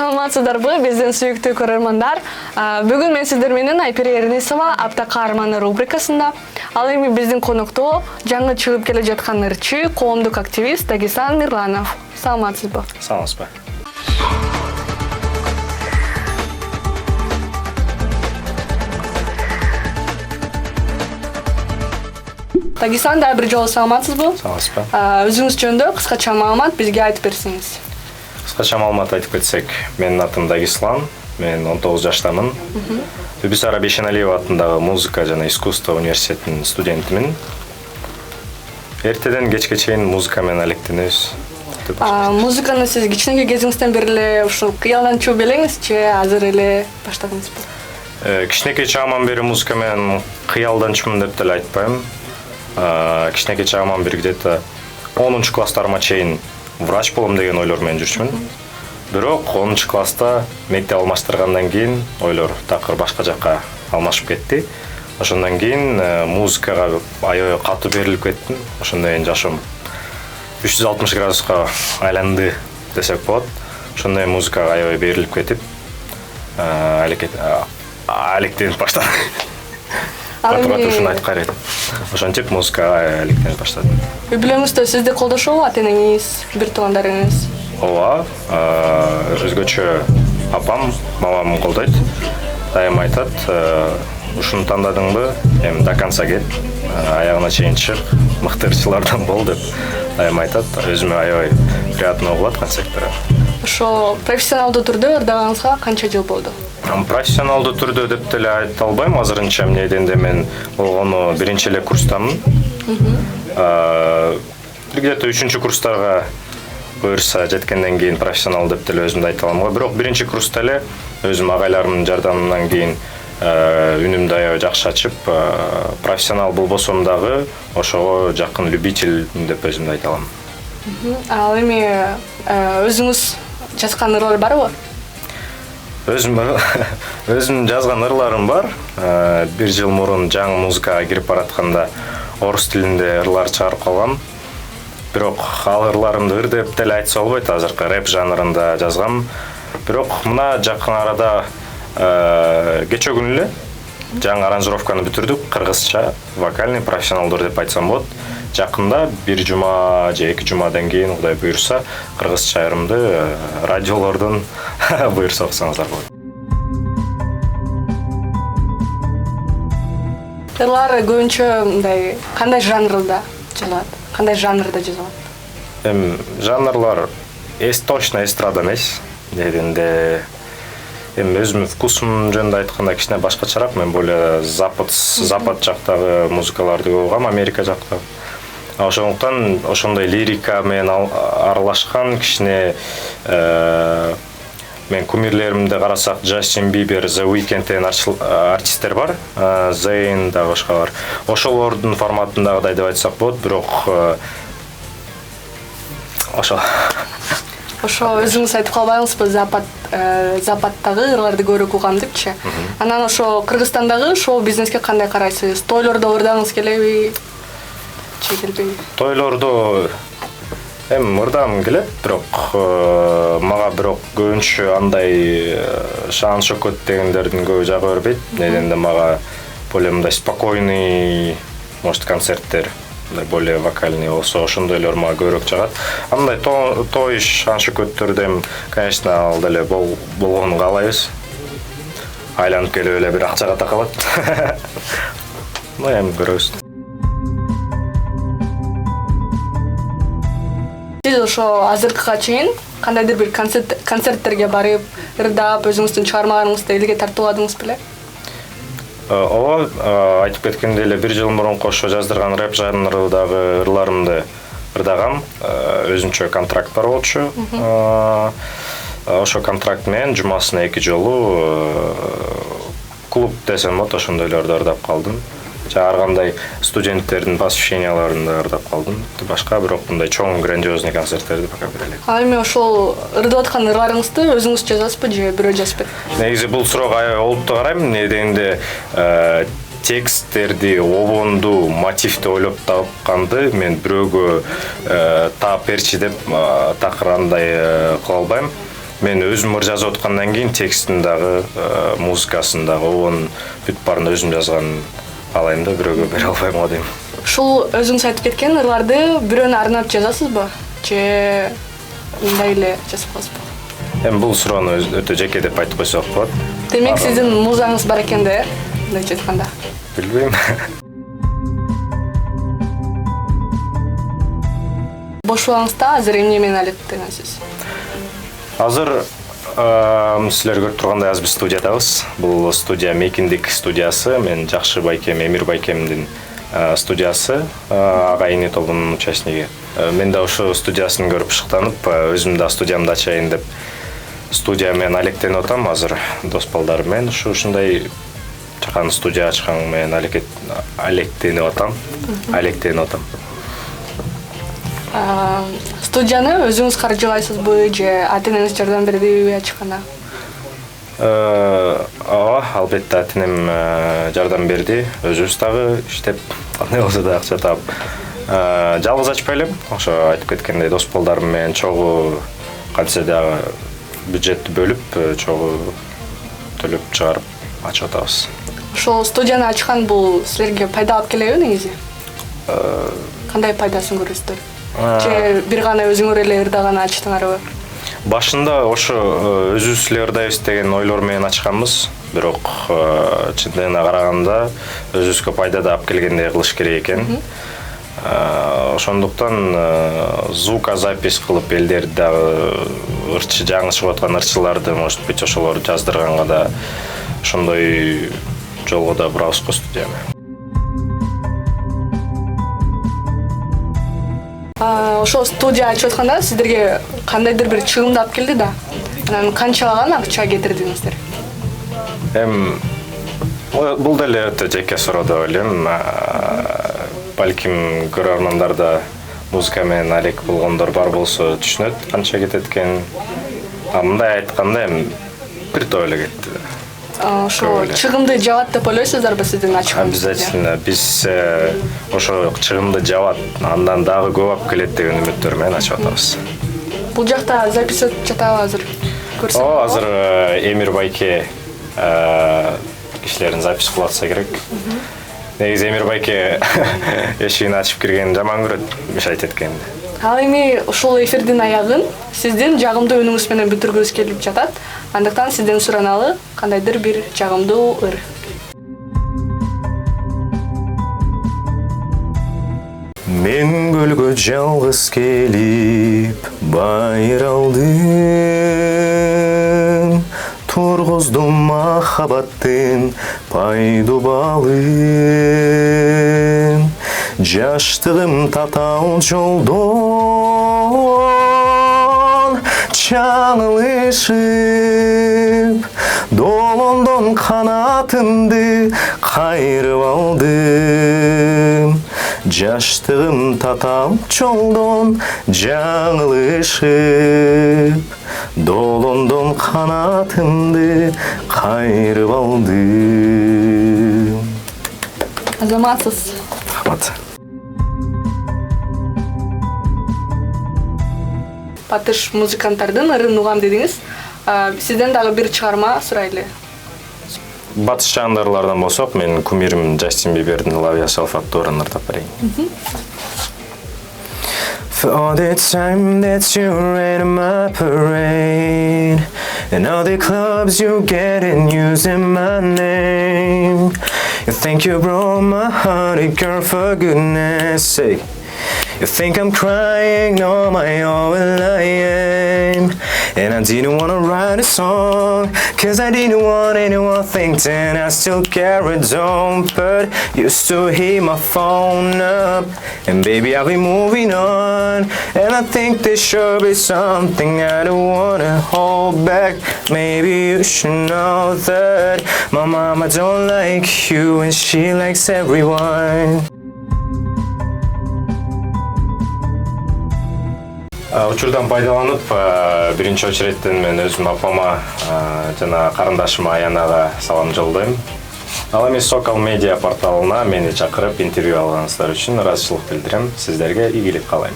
Саламатсыздарбы, биздин сүйүктүү көрөрмандар. Бүгүн мен сиздер менен Айпери Эрнисова апта каарманы рубрикасында. Ал эми биздин конокто жаңы чыгып келе жаткан ырчы, коомдук активист Дагестан Мирланов. Саламатсызбы? Саламатсызбы. Дагестанда бир жолу саламатсызбы? Саламатсызбы. Өзүңүз жөнүндө кыскача маалымат бизге айтып берсеңиз. Кыскача маалымат айтып кетсек, менин атым Дагислан, мен 19 жаштамын. Бибисара Бешеналиева атындагы музыка жана искусство университетинин студентимин. Эртеден кечке чейин музыка менен алектенебиз. Музыканы сиз кичинекей кезиңизден бери эле ушул кыялдан чугуп элеңизчи, азыр эле баштадыңызбы? Кичинекей чагымдан бери музыка менен кыялдан чугум деп деле айтпайм. Кичинекей чагымдан бери где-то 10 класстарыма чейин врач болом деген ойлор менен жүрчүмүн. Бирок 10 класста мектеп алмаштыргандан кийин ойлор такыр башка жакка алмашып кетти. Ошондон кийин музыкага аябай катуу берилип кеттим. Ошондон кийин жашоом 360 градуска айланды десек болот. Ошондой музыкага аябай берилип кетип, алектенип баштадым. Ушуну айтып кайрайт. Ошентип музыкага алектенип баштадым. Үй бүлөңүздө сизди колдошобу ата-энеңиз, бир туугандарыңыз? Ооба, өзгөчө апам, мамам колдойт. Дайым айтат, ушуну тандадыңбы, эми до конца кет, аягына чейин чык, мыкты ырчылардан бол деп дайым айтат. Өзүмө аябай приятно болот концерттер. Ошо профессионалдуу түрдө ырдагаңызга канча жыл болду? Профессионалдуу түрдө деп деле айта албайм. Азырынча эмне дегенде мен болгону биринчи эле курстамын. Где-то 3-чү курстарга буюрса жеткенден кийин профессионал деп деле өзүмдү айта алам. Бирок биринчи курста эле өзүм агайларымдын жардамынан кийин үнүмдү аябай жакшы ачып, профессионал болбосом дагы ошого жакын любитель деп өзүмдү айта алам. Ал эми өзүңүз жазган ырлар барбы? Өзүм жазган ырларым бар. Бир жыл мурун жаңы музыкага кирип баратканда орус тилинде ырлар чыгарып калгам. Бирок ал ырларымды ыр деп деле айтса болбойт, азыркы рэп жанрында жазгам. Бирок мына жакын арада кече күнү эле жаңы аранжировканы бүтүрдүк, кыргызча, вокальный, профессионалдуу деп айтсам болот. Жакында бир жума же 2 жумадан кийин Кудай буйрса кыргызча ырымды радиолордон буйрса окусаңыздар болот. Ырлар көбүнчө мындай кандай жанрда жазылат? Кандай жанрда жазылат? Жанрлар точно эстрада эмес. Дегенде өзүмдүн вкусум жөнүндө айтканда кичине башкачараак. Мен более запад жактагы музыкаларды көп угам, Америка жактагы. Ошондуктан ошондой лирика менен аралашкан кичине мен кумирлеримди карасак, Джастин Бибер, The Weeknd деген артисттер бар, Zayn дагы башка бар. Ошолордун форматындагыдай деп айтсак болот, бирок Ошо өзүңүз айтып калбайсызбы, западтагы ырларды көбүрөөк угам депчи. Анан ошо Кыргызстандагы шоу бизнеске кандай карайсыз? Тойлордо ырдагыңыз келеби? Же келбейби? Тойлордо ырдагым келет, бирок мага көбүнчө андай шаан шөкөт дегендердин көбү жага бербейт. Неденде мага более мындай спокойный, может, концерттер, более вокальный болсо, ошондойлор мага көбүрөөк жагат. Андай той шаан шөкөттөрдө конечно, ал деле болгонун каалайбыз. Айланып келип эле бир акчага такалат. Көрөбүз. Сиз ошо азыркыга чейин кандайдыр бир концерттерге барып, ырдап, өзүңүздүн чыгармаларыңызды элге тартууладыңыз беле? Ооба, айтып кеткендей эле бир жыл мурун ошо жаздырган рэп жанрындагы ырларымды ырдагам. Өзүнчө контракт бар болчу. Ошо контракт менен жумасына 2 жолу клуб десем болот, ошондойлорду ырдап калдым. Ар кандай студенттердин посвященияларында ырдап калдым. Башка бирок мындай чоң грандиозный концерттерди пока бере элек. Ал эми ошол ырдап аткан ырларыңызды өзүңүз жазасызбы же бирөө жазып берет? Негизи бул суроо аябай олуттуу карайм. Дегенде тексттерди, обонду, мотивди ойлоп тапканды мен бирөөгө таап берчи деп такыр андай кыла албайм. мен өзім жазып отқандан кейін текстін дағы, музыкасын дағы, оның бүт барын өзім жазған алайым да, біреуге бере албаймын деймін. Шул өзүңүз айтып кеткен ырларды бирөөнө арнап жазасызбы? Же мындай эле жазып коесузбу? Эми бул суроону өтө жеке деп айтып койсок болот. Демек сиздин музаңыз бар экен да, мындайча айтканда. Билбейм. Бош убагыңызда азыр эмне менен алектенесиз? Азыр силер көрүп тургандай биз студиядабыз. Бул студия Мейкиндик студиясы, мен Жакшы Байкем, Эмир Байкемдин студиясы, агайыны тобунун участниги. Мен да ошо студиясын көрүп шыктанып, өзүм да студиямды ачайын деп студия менен алектенип атам азыр дос балдарым менен. Ушундай чакан студия ачкан менен алектенип атам. Студияны өзүңүз каржылайсызбы же ата-энеңиз жардам бердиби ачканда? Ооба, албетте ата-энем жардам берди. Өзүбүз дагы иштеп, кандай болсо да акча таап. Жалгыз ачпай элем. Ошо айтып кеткендей дос балдарым менен чогуу кантсе дагы бюджетти бөлүп, чогуу төлөп чыгарып ачып атабыз. Ошол студияны ачкан бул силерге пайда алып келеби негизи? Кандай пайдасын көрөсүздөр? Же бир гана өзүңөр эле ырда гана ачтыңарбы? Башында ошо өзүбүз эле ырдайбыз деген ойлор менен ачканбыз, бирок чындыгына караганда өзүбүзгө пайда да алып келгендей кылыш керек экен. Ошондуктан звукозапись кылып элдерди дагы жаңы чыгып аткан ырчыларды, может быть, ошолорду жаздырганга да ошондой жолго да бурабыз го студияны. Ошо студия ачып атканда сиздерге кандайдыр бир чыгымды алып келди да? Анан канчалаган акча кетирдиңиздер? Бул деле өтө жеке суроо деп ойлойм. Балким көрөрмандар да музыка менен алек болгондор бар болсо түшүнөт канча кетет экен. Мындай айтканда бир топ эле кетти. Ошо чыгымды жабат деп ойлойсуздарбы сиздин ачкан? Обязательно. Биз ошо чыгымды жабат, андан дагы көп алып келет деген үмүттөр менен ачып атабыз. Бул жакта запись өтүп жатабы азыр? Ооба, азыр Эмир Байке кишилерин запись кылып атса керек. Негизи Эмир Байке эшигин ачып киргенин жаман көрөт, мешайт эткенди. Ал эми ушул эфирдин аягын сиздин жагымдуу үнүңүз менен бүтүргүбүз келип жатат. Андыктан сизден сураналы кандайдыр бир жагымдуу ыр. Мен көлгө жалгыз келип байралдым, тургуздум махаббаттын пайдубалын. Жаштыгым татаал жолдон чаңылышып, долондон канатымды кайрып алдым. Жаштыгым татаал жолдон жаңылышып, долондон канатымды кайрып алдым. Азаматсыз. Рахмат. Батыш музыканттардын ырын угам дедиңиз. Сизден дагы бир чыгарма сурайлы. Батыш жандарлардан болсок, мен кумирим Джастин Бибердин Love Yourself аттуу ыртап берейин. For all the time that you rain on my parade, and all the clubs you get in using my name, you think you broke my heart, girl, for goodness sake. You think I'm crying, no, my all well I am. And I didn't wanna write a song, cause I didn't want anyone thinking I still carried on. But you still hit my phone up, and baby I'll be moving on. And I think there should be something I don't wanna hold back. Maybe you should know that my mama don't like you and she likes everyone. Учурдан пайдаланып, биринчи очередтен мен өзүм апама жана карындашыма Аянага салам жолдойм. Ал эми Сокал медиа порталына мени чакырып интервью алганыңыздар үчүн ыраазычылык билдирем. Сиздерге ийгилик каалайм.